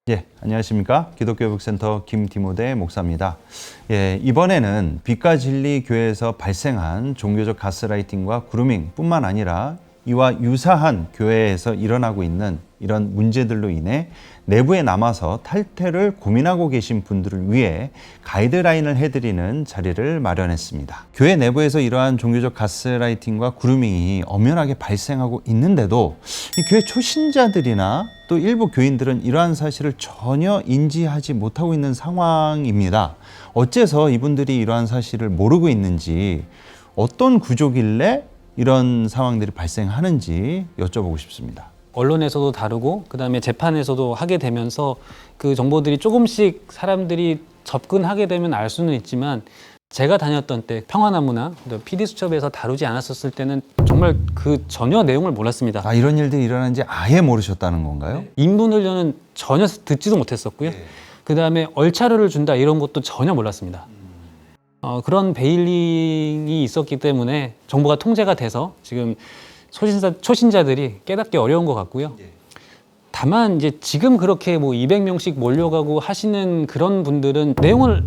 예, 안녕하십니까. 기독교회복센터 김디모데 목사입니다. 예, 이번에는 빛과 진리 교회에서 발생한 종교적 가스라이팅과 그루밍 뿐만 아니라 이와 유사한 교회에서 일어나고 있는 이런 문제들로 인해 내부에 남아서 탈퇴를 고민하고 계신 분들을 위해 가이드라인을 해드리는 자리를 마련했습니다. 교회 내부에서 이러한 종교적 가스라이팅과 그루밍이 엄연하게 발생하고 있는데도 이 교회 초신자들이나 또 일부 교인들은 이러한 사실을 전혀 인지하지 못하고 있는 상황입니다. 어째서 이분들이 이러한 사실을 모르고 있는지, 어떤 구조길래 이런 상황들이 발생하는지 여쭤보고 싶습니다. 언론에서도 다루고 그다음에 재판에서도 하게 되면서 그 정보들이 조금씩 사람들이 접근하게 되면 알 수는 있지만, 제가 다녔던 때 평화나무나 PD수첩에서 다루지 않았었을 때는 정말 그 전혀 내용을 몰랐습니다. 아, 이런 일들이 일어나는지 아예 모르셨다는 건가요? 인문훈련은 전혀 듣지도 못했었고요. 그다음에 얼차려를 준다 이런 것도 전혀 몰랐습니다. 그런 베일링이 있었기 때문에 정보가 통제가 돼서 지금 초신자들이 깨닫기 어려운 것 같고요. 다만 이제 지금 그렇게 뭐 200명씩 몰려가고 하시는 그런 분들은 내용을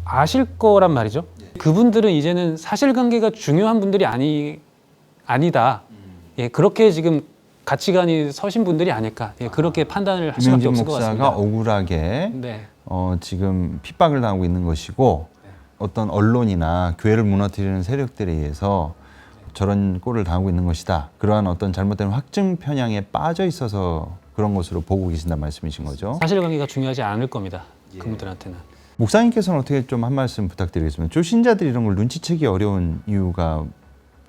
아실 거란 말이죠. 그분들은 이제는 사실관계가 중요한 분들이 아니다. 예, 그렇게 지금 가치관이 서신 분들이 아닐까. 예, 그렇게 판단을 할 수밖에 없을 것 같습니다. 목사가 억울하게 네. 지금 핍박을 당하고 있는 것이고, 어떤 언론이나 교회를 무너뜨리는 세력들에 의해서 저런 꼴을 당하고 있는 것이다. 그러한 어떤 잘못된 확증 편향에 빠져 있어서 그런 것으로 보고 계신다는 말씀이신 거죠? 사실관계가 중요하지 않을 겁니다. 그분들한테는. 목사님께서는 어떻게 좀 한 말씀 부탁드리겠습니다. 초신자들이 이런 걸 눈치채기 어려운 이유가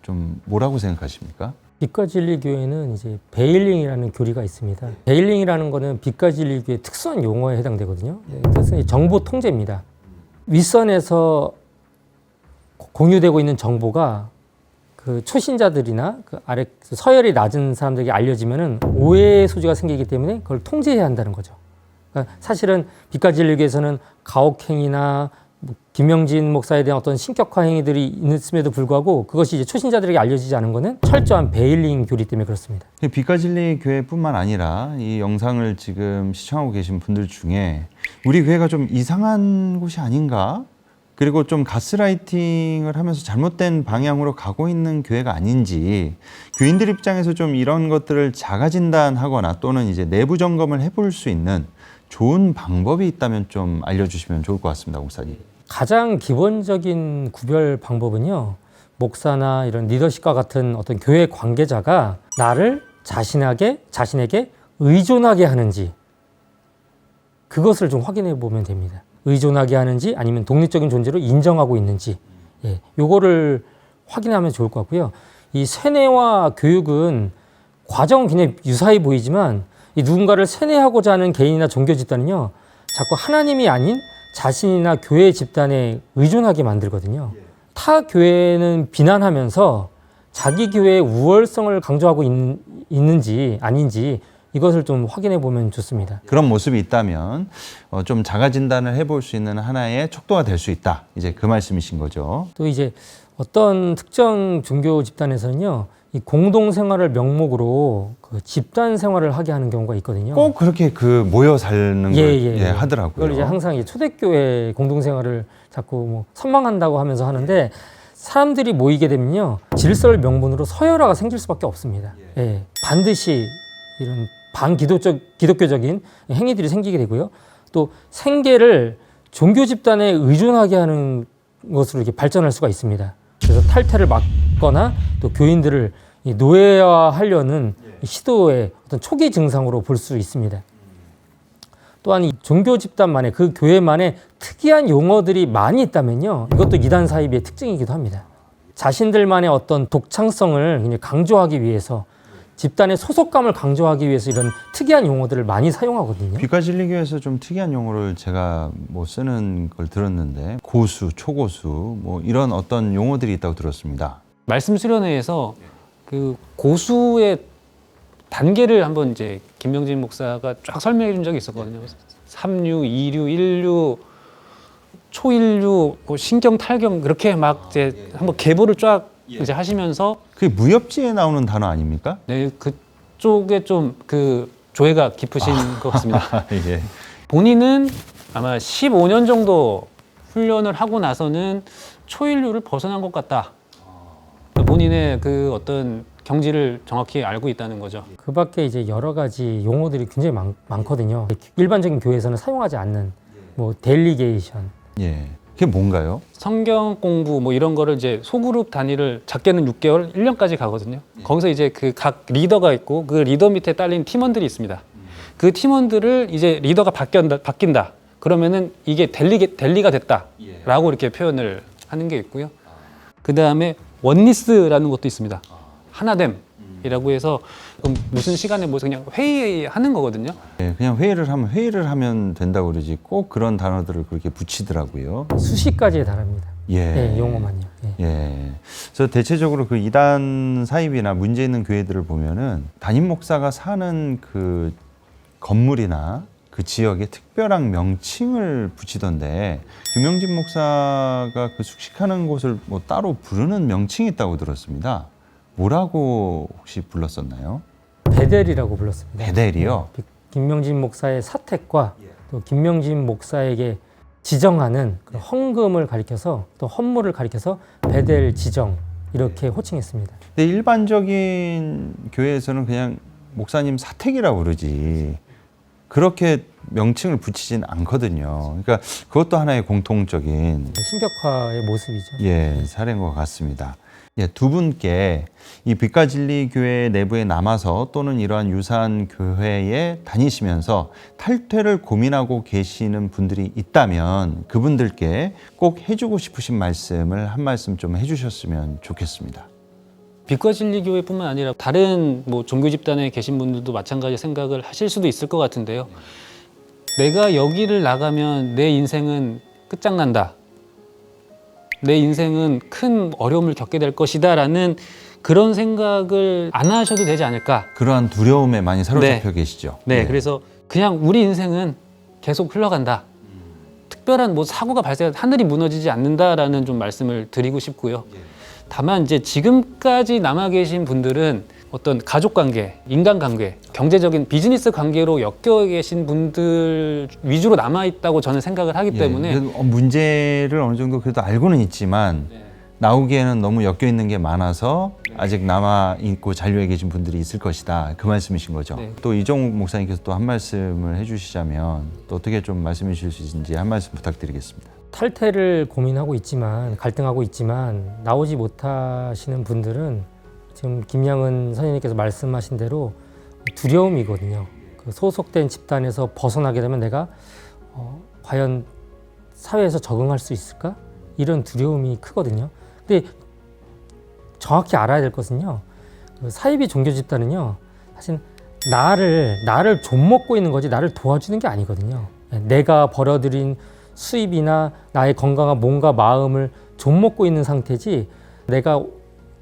좀 뭐라고 생각하십니까? 빛과 진리 교회는 이제 베일링이라는 교리가 있습니다. 베일링이라는 거는 빛과 진리 교회의 특수한 용어에 해당되거든요. 그래서 정보 통제입니다. 윗선에서 공유되고 있는 정보가 그 초신자들이나 그 아래 서열이 낮은 사람들에게 알려지면은 오해의 소지가 생기기 때문에 그걸 통제해야 한다는 거죠. 그러니까 사실은 빛과 진리 교회에서는 가혹행위나 김영진 목사에 대한 어떤 신격화 행위들이 있음에도 불구하고 그것이 이제 초신자들에게 알려지지 않은 것은 철저한 베일링 교리 때문에 그렇습니다. 빛과 진리 교회뿐만 아니라 이 영상을 지금 시청하고 계신 분들 중에 우리 교회가 좀 이상한 곳이 아닌가? 그리고 좀 가스라이팅을 하면서 잘못된 방향으로 가고 있는 교회가 아닌지, 교인들 입장에서 좀 이런 것들을 자가 진단하거나 또는 이제 내부 점검을 해볼 수 있는 좋은 방법이 있다면 좀 알려주시면 좋을 것 같습니다, 목사님. 가장 기본적인 구별 방법은요, 목사나 이런 리더십과 같은 어떤 교회 관계자가 나를 자신에게 의존하게 하는지, 그것을 좀 확인해 보면 됩니다. 의존하게 하는지 아니면 독립적인 존재로 인정하고 있는지, 요거를 확인하면 좋을 것 같고요. 이 세뇌와 교육은 과정은 굉장히 유사해 보이지만, 이 누군가를 세뇌하고자 하는 개인이나 종교 집단은요, 자꾸 하나님이 아닌 자신이나 교회 집단에 의존하게 만들거든요. 타 교회는 비난하면서 자기 교회의 우월성을 강조하고 있는지 아닌지, 이것을 좀 확인해 보면 좋습니다. 그런 모습이 있다면 좀 자가 진단을 해볼 수 있는 하나의 척도가 될 수 있다. 이제 그 말씀이신 거죠. 또 이제 어떤 특정 종교 집단에서는요, 이 공동 생활을 명목으로 그 집단 생활을 하게 하는 경우가 있거든요. 꼭 그렇게 그 모여 사는 걸 하더라고요. 그걸 이제 항상 이제 초대교회 공동 생활을 자꾸 뭐 선망한다고 하면서 하는데, 사람들이 모이게 되면요, 질서를 명분으로 서열화가 생길 수밖에 없습니다. 반드시 이런 기독교적인 행위들이 생기게 되고요. 또 생계를 종교 집단에 의존하게 하는 것으로 이렇게 발전할 수가 있습니다. 그래서 탈퇴를 막거나 또 교인들을 노예화하려는 시도의 어떤 초기 증상으로 볼 수 있습니다. 또한 이 종교 집단만의, 그 교회만의 특이한 용어들이 많이 있다면요, 이것도 이단 사이비의 특징이기도 합니다. 자신들만의 어떤 독창성을 강조하기 위해서, 집단의 소속감을 강조하기 위해서 이런 특이한 용어들을 많이 사용하거든요. 빛과 진리 교회에서 좀 특이한 용어를 제가 뭐 쓰는 걸 들었는데, 고수, 초고수 뭐 이런 어떤 용어들이 있다고 들었습니다. 말씀 수련회에서 그 고수의 단계를 한번 이제 김명진 목사가 쫙 설명해 준 적이 있었거든요. 3류, 2류, 1류, 초일류, 뭐 신경 탈경, 그렇게 막 이제 한번 계보를 쫙 이제 하시면서, 그게 무협지에 나오는 단어 아닙니까? 네, 그쪽에 좀 그 조예가 깊으신 것 같습니다. 예. 본인은 아마 15년 정도 훈련을 하고 나서는 초인류를 벗어난 것 같다. 본인의 그 어떤 경지를 정확히 알고 있다는 거죠. 그 밖에 이제 여러 가지 용어들이 굉장히 많거든요. 일반적인 교회에서는 사용하지 않는 뭐 델리게이션. 예. 그게 뭔가요? 성경 공부 뭐 이런 거를 이제 소그룹 단위를 작게는 6개월, 1년까지 가거든요. 거기서 이제 그 각 리더가 있고 그 리더 밑에 딸린 팀원들이 있습니다. 그 팀원들을 이제 리더가 바뀐다. 그러면은 이게 델리가 됐다라고 이렇게 표현을 하는 게 있고요. 그 다음에 원리스라는 것도 있습니다. 하나됨이라고 해서 그럼 무슨 시간에 뭐 그냥 회의하는 거거든요. 예, 그냥 회의를 하면 된다고 그러지 꼭 그런 단어들을 그렇게 붙이더라고요. 수십 가지에 달합니다. 예. 네, 용어만요. 예. 예. 그래서 대체적으로 그 이단 사입이나 문제 있는 교회들을 보면은 담임 목사가 사는 그 건물이나 그 지역에 특별한 명칭을 붙이던데 김영진 목사가 그 숙식하는 곳을 뭐 따로 부르는 명칭이 있다고 들었습니다. 뭐라고 혹시 불렀었나요? 베델이라고 불렀습니다. 베델이요? 김명진 목사의 사택과 또 김명진 목사에게 지정하는 그 헌금을 가리켜서 또 헌물을 가리켜서 베델 지정 이렇게 호칭했습니다. 근데 일반적인 교회에서는 그냥 목사님 사택이라고 그러지 그렇게 명칭을 붙이진 않거든요. 그러니까 그것도 하나의 공통적인 신격화의 모습이죠. 예, 사례인 것 같습니다. 예, 두 분께 이 빛과 진리 교회 내부에 남아서 또는 이러한 유사한 교회에 다니시면서 탈퇴를 고민하고 계시는 분들이 있다면 그분들께 꼭 해주고 싶으신 말씀을 한 말씀 좀 해주셨으면 좋겠습니다. 빛과 진리 교회뿐만 아니라 다른 뭐 종교 집단에 계신 분들도 마찬가지 생각을 하실 수도 있을 것 같은데요. 내가 여기를 나가면 내 인생은 끝장난다. 내 인생은 큰 어려움을 겪게 될 것이다 라는 그런 생각을 안 하셔도 되지 않을까. 그러한 두려움에 많이 사로잡혀 계시죠. 네, 예. 그래서 그냥 우리 인생은 계속 흘러간다. 특별한 뭐 사고가 발생해서 하늘이 무너지지 않는다라는 좀 말씀을 드리고 싶고요. 다만 이제 지금까지 남아 계신 분들은 어떤 가족 관계, 인간 관계, 경제적인 비즈니스 관계로 엮여 계신 분들 위주로 남아 있다고 저는 생각을 하기 때문에 그래도 문제를 어느 정도 그래도 알고는 있지만 나오기에는 너무 엮여 있는 게 많아서 아직 남아 있고 잔류해 계신 분들이 있을 것이다. 그 말씀이신 거죠. 네. 또 이정욱 목사님께서 또 한 말씀을 해주시자면 또 어떻게 좀 말씀해 주실 수 있는지 한 말씀 부탁드리겠습니다. 탈퇴를 고민하고 있지만 갈등하고 있지만 나오지 못하시는 분들은 지금 김양은 선생님께서 말씀하신 대로 두려움이거든요. 그 소속된 집단에서 벗어나게 되면 내가 과연 사회에서 적응할 수 있을까? 이런 두려움이 크거든요. 근데 정확히 알아야 될 것은요. 그 사이비 종교 집단은요. 사실 나를 좀먹고 있는 거지 나를 도와주는 게 아니거든요. 내가 벌어들인 수입이나 나의 건강한 몸과 마음을 좀먹고 있는 상태지 내가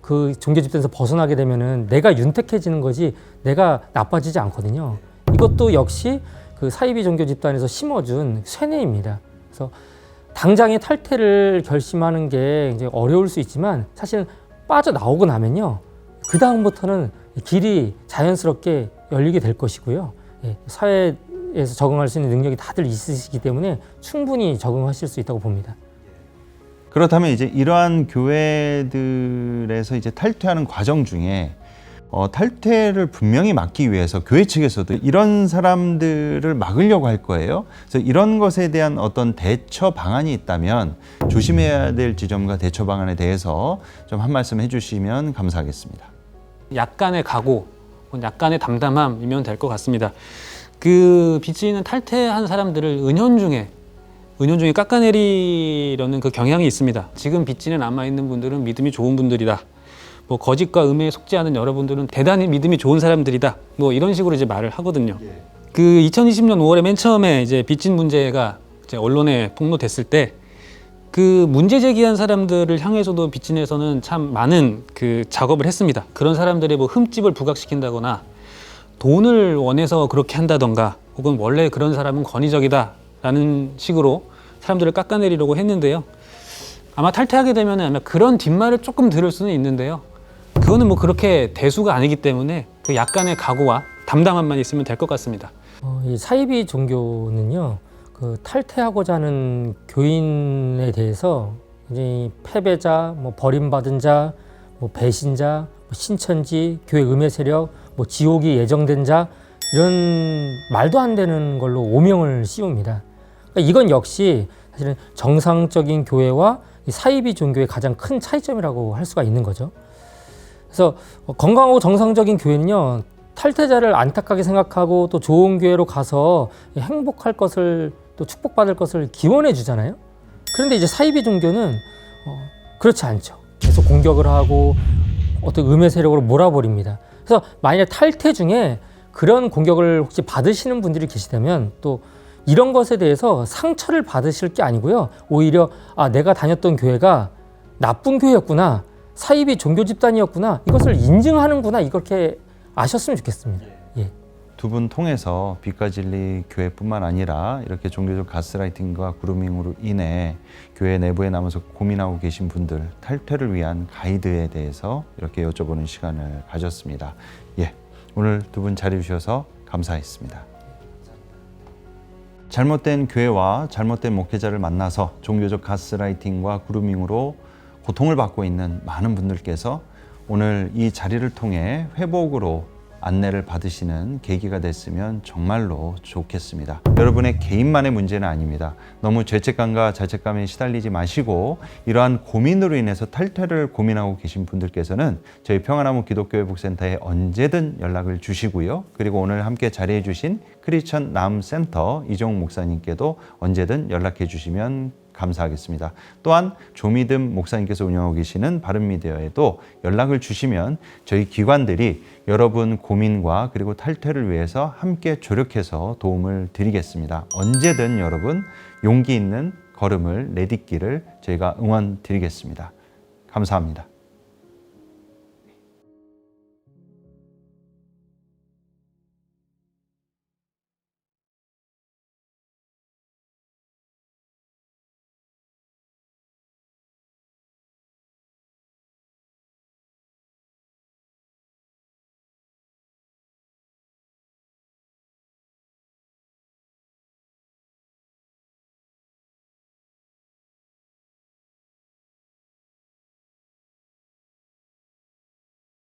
그 종교 집단에서 벗어나게 되면은 내가 윤택해지는 거지 내가 나빠지지 않거든요. 이것도 역시 그 사이비 종교 집단에서 심어준 쇠뇌입니다. 그래서 당장에 탈퇴를 결심하는 게 이제 어려울 수 있지만 사실 빠져나오고 나면요. 그 다음부터는 길이 자연스럽게 열리게 될 것이고요. 예, 사회에서 적응할 수 있는 능력이 다들 있으시기 때문에 충분히 적응하실 수 있다고 봅니다. 그렇다면 이제 이러한 교회들에서 이제 탈퇴하는 과정 중에 탈퇴를 분명히 막기 위해서 교회 측에서도 이런 사람들을 막으려고 할 거예요. 그래서 이런 것에 대한 어떤 대처 방안이 있다면 조심해야 될 지점과 대처 방안에 대해서 좀 한 말씀 해주시면 감사하겠습니다. 약간의 각오, 약간의 담담함이면 될 것 같습니다. 그 빛이 있는 탈퇴한 사람들을 은연중에 깎아내리려는 그 경향이 있습니다. 지금 빚진에 남아있는 분들은 믿음이 좋은 분들이다. 뭐 거짓과 음해에 속지 않은 여러분들은 대단히 믿음이 좋은 사람들이다. 뭐 이런 식으로 이제 말을 하거든요. 그 2020년 5월에 맨 처음에 이제 빚진 문제가 이제 언론에 폭로됐을 때 그 문제 제기한 사람들을 향해서도 빚진에서는 참 많은 그 작업을 했습니다. 그런 사람들의 뭐 흠집을 부각시킨다거나 돈을 원해서 그렇게 한다던가 혹은 원래 그런 사람은 권위적이다라는 식으로 사람들을 깎아내리려고 했는데요. 아마 탈퇴하게 되면 아마 그런 뒷말을 조금 들을 수는 있는데요. 그거는 뭐 그렇게 대수가 아니기 때문에 그 약간의 각오와 담담함만 있으면 될 것 같습니다. 이 사이비 종교는요. 그 탈퇴하고자 하는 교인에 대해서 이제 패배자, 뭐 버림받은 자, 뭐 배신자, 뭐 신천지, 교회 음해 세력, 뭐 지옥이 예정된 자 이런 말도 안 되는 걸로 오명을 씌웁니다. 그러니까 이건 역시 사실은 정상적인 교회와 이 사이비 종교의 가장 큰 차이점이라고 할 수가 있는 거죠. 그래서 건강하고 정상적인 교회는요, 탈퇴자를 안타깝게 생각하고 또 좋은 교회로 가서 행복할 것을 또 축복받을 것을 기원해 주잖아요. 그런데 이제 사이비 종교는 그렇지 않죠. 계속 공격을 하고 어떤 음해 세력으로 몰아버립니다. 그래서 만약에 탈퇴 중에 그런 공격을 혹시 받으시는 분들이 계시다면 또 이런 것에 대해서 상처를 받으실 게 아니고요. 오히려 내가 다녔던 교회가 나쁜 교회였구나. 사이비 종교 집단이었구나. 이것을 인증하는구나. 이렇게 아셨으면 좋겠습니다. 예. 두 분 통해서 빛과 진리 교회뿐만 아니라 이렇게 종교적 가스라이팅과 그루밍으로 인해 교회 내부에 남아서 고민하고 계신 분들 탈퇴를 위한 가이드에 대해서 이렇게 여쭤보는 시간을 가졌습니다. 예, 오늘 두 분 자리해 주셔서 감사했습니다. 잘못된 교회와 잘못된 목회자를 만나서 종교적 가스라이팅과 그루밍으로 고통을 받고 있는 많은 분들께서 오늘 이 자리를 통해 회복으로 안내를 받으시는 계기가 됐으면 정말로 좋겠습니다. 여러분의 개인만의 문제는 아닙니다. 너무 죄책감과 자책감에 시달리지 마시고 이러한 고민으로 인해서 탈퇴를 고민하고 계신 분들께서는 저희 평안나무 기독교회복센터에 언제든 연락을 주시고요. 그리고 오늘 함께 자리해 주신 크리스천 남센터 이종욱 목사님께도 언제든 연락해 주시면 감사하겠습니다. 또한 조미듬 목사님께서 운영하고 계시는 바른미디어에도 연락을 주시면 저희 기관들이 여러분 고민과 그리고 탈퇴를 위해서 함께 조력해서 도움을 드리겠습니다. 언제든 여러분 용기 있는 걸음을 내딛기를 저희가 응원 드리겠습니다. 감사합니다.